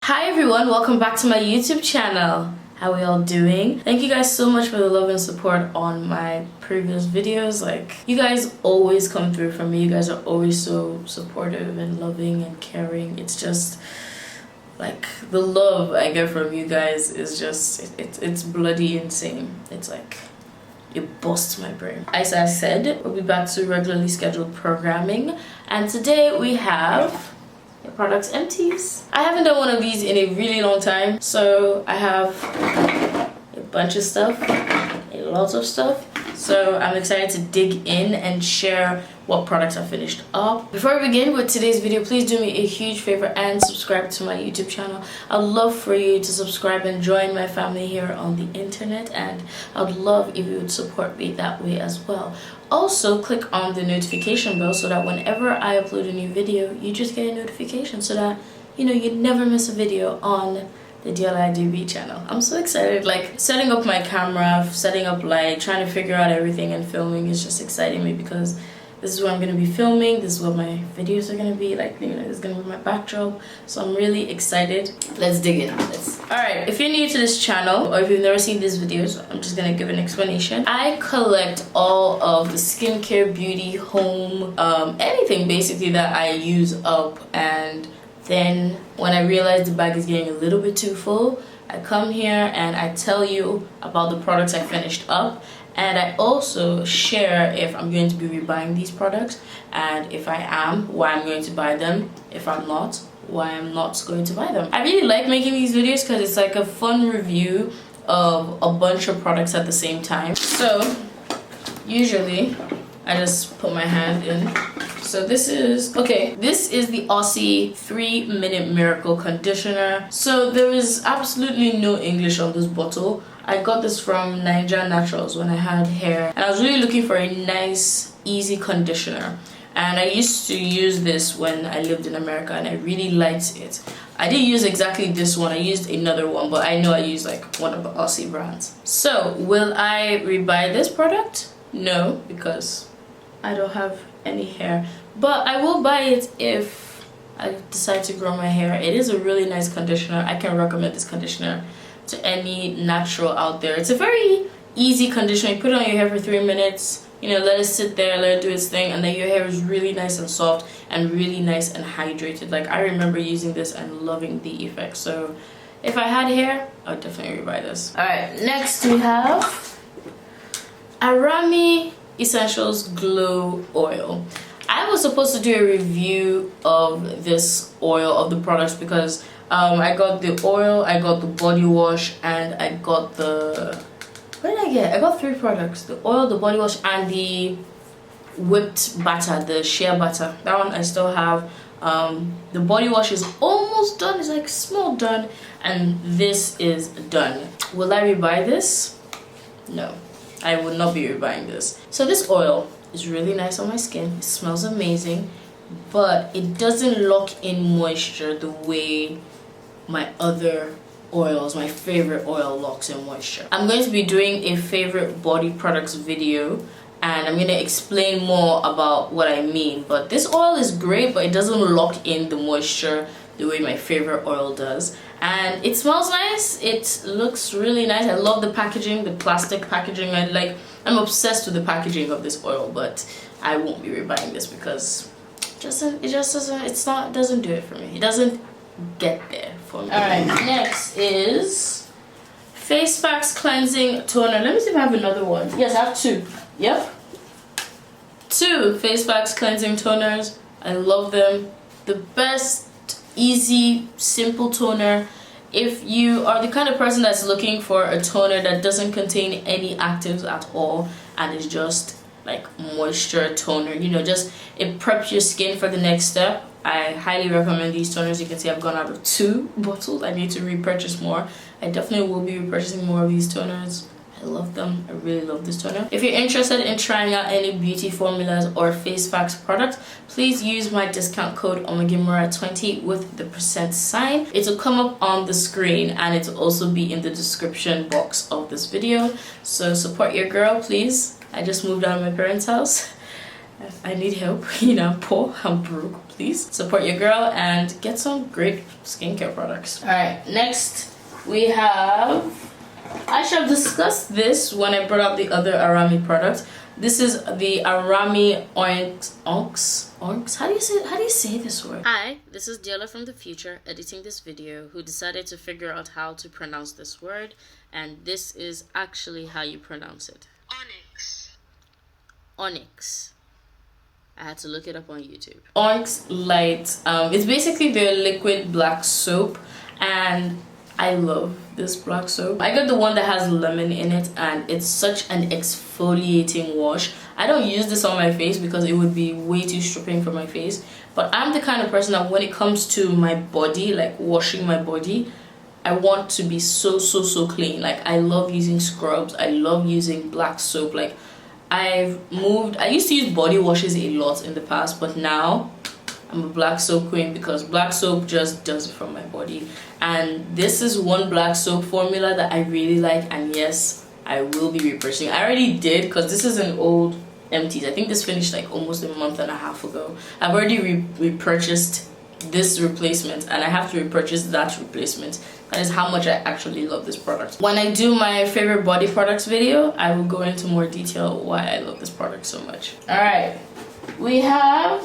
Hi everyone, welcome back to my YouTube channel. How are y'all doing? Thank you guys so much for the love and support on my previous videos. Like, you guys always come through for me. You guys are always so supportive and loving and caring. It's just like the love I get from you guys is just it's bloody insane. It's like it busts my brain. As I said, we'll be back to regularly scheduled programming, and today we have the products Empties. I haven't done one of these in a really long time, so I have a bunch of stuff, a lot of stuff. So I'm excited to dig in and share what products I finished up. Before I begin with today's video, please do me a huge favor and subscribe to my YouTube channel. I'd love for you to subscribe and join my family here on the internet, and I'd love if you would support me that way as well. Also, click on the notification bell so that whenever I upload a new video, you just get a notification so that you never miss a video on the Deola Adebiyi channel. I'm so excited. Like, setting up my camera, setting up light, trying to figure out everything, and filming is just exciting me because this is where I'm going to be filming. This is what my videos are going to be like. This is going to be my backdrop. So I'm really excited. Let's dig in. Alright, if you're new to this channel or if you've never seen these videos, I'm just going to give an explanation. I collect all of the skincare, beauty, home, anything basically that I use up, and then when I realize the bag is getting a little bit too full, I come here and I tell you about the products I finished up, and I also share if I'm going to be rebuying these products, and if I am, why I'm going to buy them. If I'm not, why I'm not going to buy them. I really like making these videos because it's like a fun review of a bunch of products at the same time. So usually I just put my hand in. So this is the Aussie 3-Minute Miracle Conditioner. So there is absolutely no English on this bottle. I got this from Niger Naturals when I had hair, and I was really looking for a nice, easy conditioner. And I used to use this when I lived in America, and I really liked it. I didn't use exactly this one, I used another one, but I know I used like one of the Aussie brands. So will I rebuy this product? No, because I don't have any hair, but I will buy it if I decide to grow my hair. It is a really nice conditioner. I can recommend this conditioner to any natural out there. It's a very easy conditioner. You put it on your hair for 3 minutes, let it sit there, let it do its thing, and then your hair is really nice and soft and really nice and hydrated. Like, I remember using this and loving the effect. So if I had hair, I would definitely rebuy this. Alright, next we have Arami Essentials Glow Oil. I was supposed to do a review of this oil, of the products, because I got the oil, I got the body wash, and I got the... What did I get? I got 3 products. The oil, the body wash, and the whipped butter, the shea butter. That one I still have. The body wash is almost done. It's like small done. And this is done. Will I rebuy this? No. I would not be rebuying this. So this oil is really nice on my skin. It smells amazing, but it doesn't lock in moisture the way my other oils, my favorite oil, locks in moisture. I'm going to be doing a favorite body products video, and I'm going to explain more about what I mean. But this oil is great, but it doesn't lock in the moisture the way my favorite oil does. And it smells nice, it looks really nice. I love the packaging, the plastic packaging. I'm obsessed with the packaging of this oil, but I won't be rebuying this because it doesn't do it for me. It doesn't get there for me. Alright, next is Face Packs Cleansing Toner. Let me see if I have another one. Yes, I have 2. Yep. 2 Face Packs Cleansing Toners. I love them. The best, easy, simple toner. If you are the kind of person that's looking for a toner that doesn't contain any actives at all and is just like moisture toner, just it preps your skin for the next step, I highly recommend these toners. You can see I've gone out of 2 bottles. I need to repurchase more. I definitely will be repurchasing more of these toners. I love them. I really love this toner. If you're interested in trying out any beauty formulas or face packs products, please use my discount code OMAGIMURA20 with the %. It will come up on the screen, and it will also be in the description box of this video. So support your girl, please. I just moved out of my parents' house, I need help, you know, I'm poor, I'm broke. Please support your girl and get some great skincare products. All right, next we have, I should have discussed this when I brought up the other Arami product. This is the Arami Onx. How do you say this word? Hi, this is Deola from the future editing this video, who decided to figure out how to pronounce this word, and this is actually how you pronounce it. Onyx. I had to look it up on YouTube. Onyx Light. It's basically their liquid black soap, and I love this black soap. I got the one that has lemon in it, and it's such an exfoliating wash. I don't use this on my face because it would be way too stripping for my face, but I'm the kind of person that when it comes to my body, like washing my body, I want to be so clean. Like, I love using scrubs, I love using black soap. Like, I used to use body washes a lot in the past, but now I'm a black soap queen because black soap just does it for my body. And this is one black soap formula that I really like, and yes, I will be repurchasing. I already did because this is an old Empties. I think this finished like almost a month and a half ago. I've already repurchased this replacement, and I have to repurchase that replacement. That is how much I actually love this product. When I do my favorite body products video, I will go into more detail why I love this product so much. All right, we have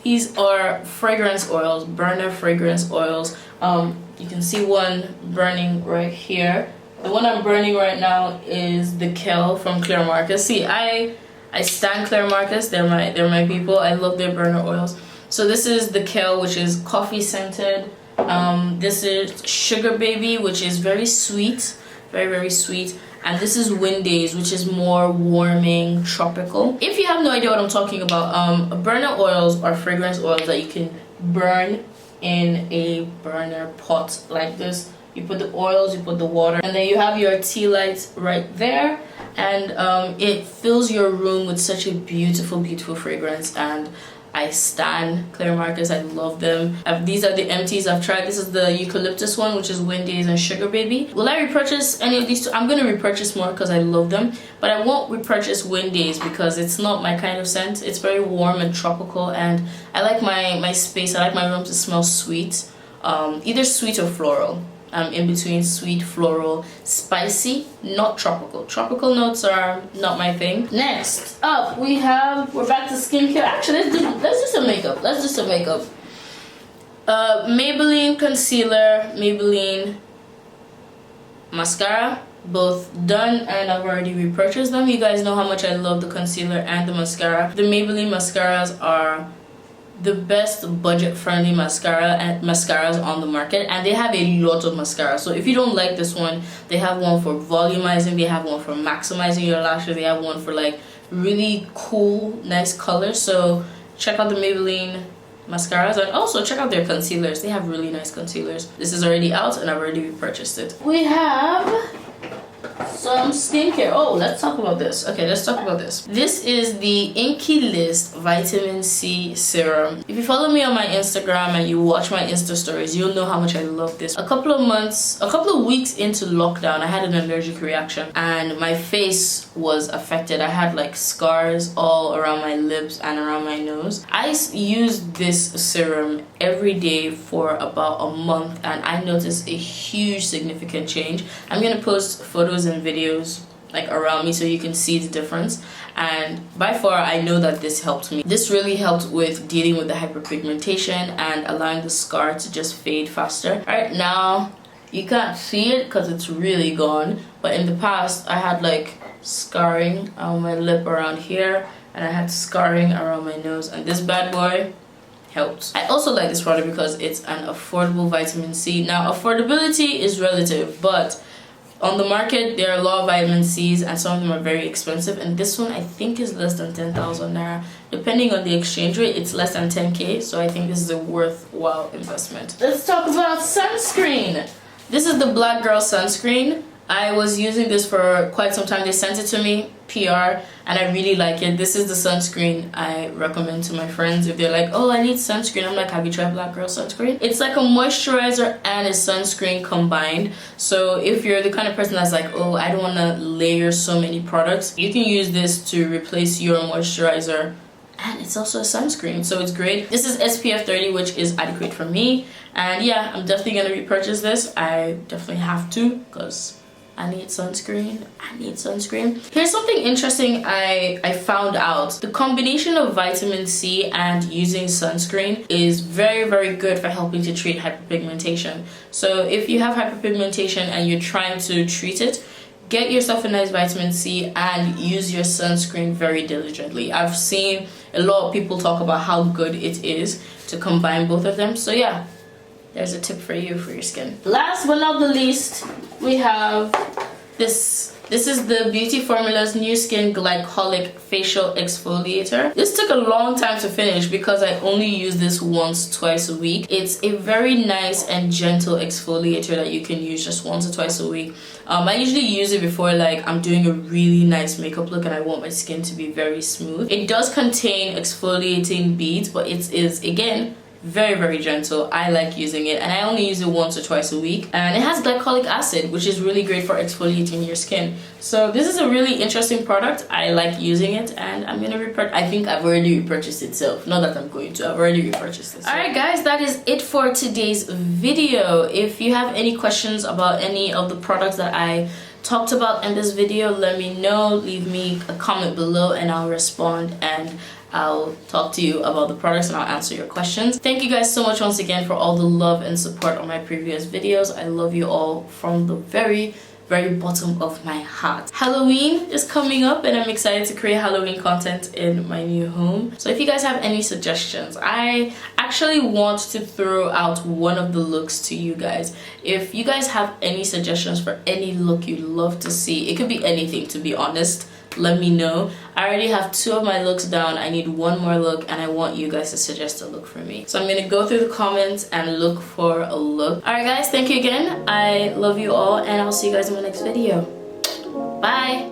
these are fragrance oils, burner fragrance oils. You can see one burning right here. The one I'm burning right now is the Kale from Claire Marcus. See, I stan Claire Marcus. They're my people. I love their burner oils. So this is the Kale, which is coffee scented. This is Sugar Baby, which is very sweet, very sweet. And this is Windays, which is more warming, tropical. If you have no idea what I'm talking about, burner oils are fragrance oils that you can burn in a burner pot like this. You put the oils, you put the water, and then you have your tea lights right there, and it fills your room with such a beautiful fragrance. And I stan Claire Marcus. I love them. These are the Empties I've tried. This is the eucalyptus one, which is Windays and Sugar Baby. Will I repurchase any of these two? I'm gonna repurchase more because I love them, but I won't repurchase Windays because it's not my kind of scent. It's very warm and tropical, and I like my space, I like my room to smell sweet, either sweet or floral. In between sweet, floral, spicy, not tropical. Tropical notes are not my thing. Next up, we're back to skincare. Actually, let's do some makeup. Maybelline concealer, Maybelline mascara, both done, and I've already repurchased them. You guys know how much I love the concealer and the mascara. The Maybelline mascaras are the best budget-friendly mascaras on the market, and they have a lot of mascara. So if you don't like this one, they have one for volumizing, they have one for maximizing your lashes, they have one for like really cool, nice colors. So check out the Maybelline mascaras, and also check out their concealers. They have really nice concealers. This is already out, and I've already repurchased it. We have some skincare. Oh, let's talk about this. Okay, let's talk about this. This is the Inky List Vitamin C Serum. If you follow me on my Instagram and you watch my Insta stories, you'll know how much I love this. A couple of weeks into lockdown, I had an allergic reaction and my face was affected. I had like scars all around my lips and around my nose. I used this serum every day for about a month, and I noticed a huge significant change. I'm gonna post photos and videos like around me so you can see the difference, and by far I know that this helped me. This really helped with dealing with the hyperpigmentation and allowing the scar to just fade faster. Right now you can't see it because it's really gone, but in the past I had like scarring on my lip around here, and I had scarring around my nose, and this bad boy helped. I also like this product because it's an affordable vitamin C. Now, affordability is relative, but on the market there are a lot of vitamin C's and some of them are very expensive, and this one I think is less than 10,000 naira. Depending on the exchange rate, it's less than 10k, so I think this is a worthwhile investment. Let's talk about sunscreen. This is the Black Girl sunscreen. I was using this for quite some time. They sent it to me, PR, and I really like it. This is the sunscreen I recommend to my friends if they're like, oh, I need sunscreen. I'm like, have you tried Black Girl sunscreen? It's like a moisturizer and a sunscreen combined. So if you're the kind of person that's like, oh, I don't want to layer so many products, you can use this to replace your moisturizer, and it's also a sunscreen, so it's great. This is SPF 30, which is adequate for me, and yeah, I'm definitely gonna repurchase this. I definitely have to, because I need sunscreen. Here's something interesting I found out. The combination of vitamin C and using sunscreen is very, very good for helping to treat hyperpigmentation. So if you have hyperpigmentation and you're trying to treat it, get yourself a nice vitamin C and use your sunscreen very diligently. I've seen a lot of people talk about how good it is to combine both of them. So yeah, there's a tip for you for your skin. Last but not the least, we have this. This is the Beauty Formula's New Skin Glycolic Facial Exfoliator. This took a long time to finish because I only use this once, twice a week. It's a very nice and gentle exfoliator that you can use just once or twice a week. I usually use it before like I'm doing a really nice makeup look and I want my skin to be very smooth. It does contain exfoliating beads, but it is, again, very, very gentle. I like using it, and I only use it once or twice a week, and it has glycolic acid, which is really great for exfoliating your skin. So this is a really interesting product. I like using it, and I'm gonna repurchase. I think I've already repurchased it, so not that I'm going to, I've already repurchased it. So. Alright guys, that is it for today's video. If you have any questions about any of the products that I talked about in this video, let me know. Leave me a comment below and I'll respond, and I'll talk to you about the products and I'll answer your questions. Thank you guys so much once again for all the love and support on my previous videos. I love you all from the very, very bottom of my heart. Halloween is coming up and I'm excited to create Halloween content in my new home. So if you guys have any suggestions, I actually want to throw out one of the looks to you guys. If you guys have any suggestions for any look you'd love to see, it could be anything, to be honest, let me know. I already have 2 of my looks down. I need 1 more look and I want you guys to suggest a look for me. So I'm gonna go through the comments and look for a look. Alright guys, thank you again. I love you all and I'll see you guys in my next video. Bye!